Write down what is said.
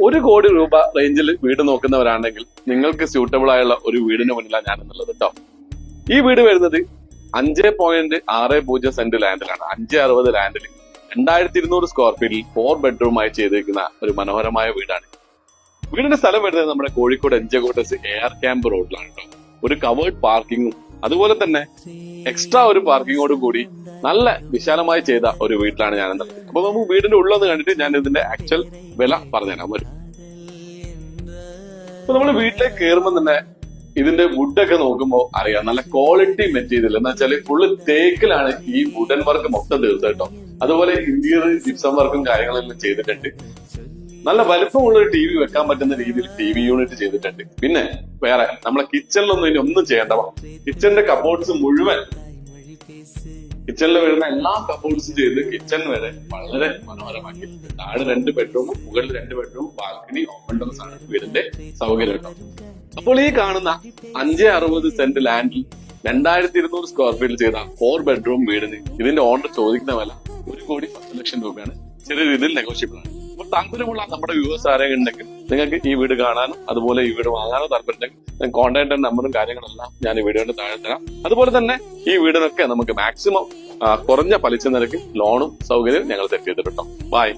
1 കോടി രൂപ റേഞ്ചിൽ വീട് നോക്കുന്നവരാണെങ്കിൽ നിങ്ങൾക്ക് സ്യൂട്ടബിൾ ആയുള്ള ഒരു വീടിന് മുന്നിലാണ് ഞാൻ എന്നുള്ളത് കേട്ടോ. ഈ വീട് വരുന്നത് 5.60 സെന്റ് ലാൻഡിലാണ്. 560 ലാൻഡിൽ 2200 സ്ക്വയർ ഫീറ്റിൽ 4 ബെഡ്റൂമായി ചെയ്തിരിക്കുന്ന ഒരു മനോഹരമായ വീടാണ്. വീടിന്റെ സ്ഥലം വരുന്നത് നമ്മുടെ കോഴിക്കോട് എൻജകോട്ടസ് എയർ ക്യാമ്പ് റോഡിലാണ് കേട്ടോ. ഒരു കവേർഡ് പാർക്കിങ്ങും അതുപോലെ തന്നെ എക്സ്ട്രാ ഒരു പാർക്കിങ്ങോടും കൂടി നല്ല വിശാലമായി ചെയ്ത ഒരു വീട്ടിലാണ് ഞാൻ എന്നത്. അപ്പൊ നമുക്ക് വീടിന്റെ ഉള്ളെന്ന് കണ്ടിട്ട് ഞാൻ ഇതിന്റെ ആക്ച്വൽ വില പറഞ്ഞുതരാൻ വരും. അപ്പൊ നമ്മൾ വീട്ടിലേക്ക് കയറുമ്പോൾ തന്നെ ഇതിന്റെ വുഡൊക്കെ നോക്കുമ്പോൾ അറിയാം, നല്ല ക്വാളിറ്റി മെറ്റീരിയൽ എന്ന് വെച്ചാൽ ഫുള്ള് തേക്കിലാണ് ഈ വുഡൻ വർക്ക് മൊത്തം തീർച്ചയായിട്ടും കേട്ടോ. അതുപോലെ ഇന്റീരിയർ ജിപ്സം വർക്കും കാര്യങ്ങളെല്ലാം ചെയ്തിട്ടുണ്ട്. നല്ല വലുപ്പമുള്ള ഒരു TV വെക്കാൻ പറ്റുന്ന രീതിയിൽ TV യൂണിറ്റ് ചെയ്തിട്ടുണ്ട്. പിന്നെ വേറെ നമ്മളെ കിച്ചണിലൊന്നും ഇനി ഒന്നും ചെയ്യേണ്ട. കിച്ചണിന്റെ കബോർഡ്സ് മുഴുവൻ, കിച്ചണിൽ വരുന്ന എല്ലാ കബോർഡ്സും ചെയ്ത് കിച്ചൺ വരെ വളരെ മനോഹരമാക്കി. താഴെ 2 ബെഡ്റൂമും മുകളിൽ 2 ബെഡ്റൂം, ബാൽക്കണി, ഓപ്പൺ ടെറസ് ആണ് വീടിന്റെ സൗകര്യം കേട്ടോ. അപ്പോൾ ഈ കാണുന്ന 560 സെന്റ് ലാൻഡിൽ 2200 സ്ക്വയർ ഫീറ്റിൽ ചെയ്ത 4 ബെഡ്റൂം വീടിന് ഇതിന്റെ ഓണർ ചോദിക്കുന്ന വില 1,10,00,000 രൂപയാണ്. ചെറിയ രീതിയിൽ നെഗോഷ്യബിൾ ആണ്. അപ്പോൾ താല്പര്യമുള്ള നമ്മുടെ വ്യൂവേഴ്സ് ആരെങ്കിലും ഉണ്ടെങ്കിൽ നിങ്ങൾക്ക് ഈ വീട് കാണാനും അതുപോലെ ഈ വീട് വാങ്ങാനോ താല്പര്യമുണ്ടെങ്കിൽ കോൺടാക്ട് നമ്പറും കാര്യങ്ങളെല്ലാം ഞാൻ ഈ വീഡിയോയുടെ താഴെ തരാം. അതുപോലെ തന്നെ ഈ വീടിനൊക്കെ നമുക്ക് മാക്സിമം കുറഞ്ഞ പലിശ നിരക്ക് ലോണും സൗകര്യം ഞങ്ങൾ സെറ്റ് ചെയ്തിട്ടുണ്ടോ. ബൈ.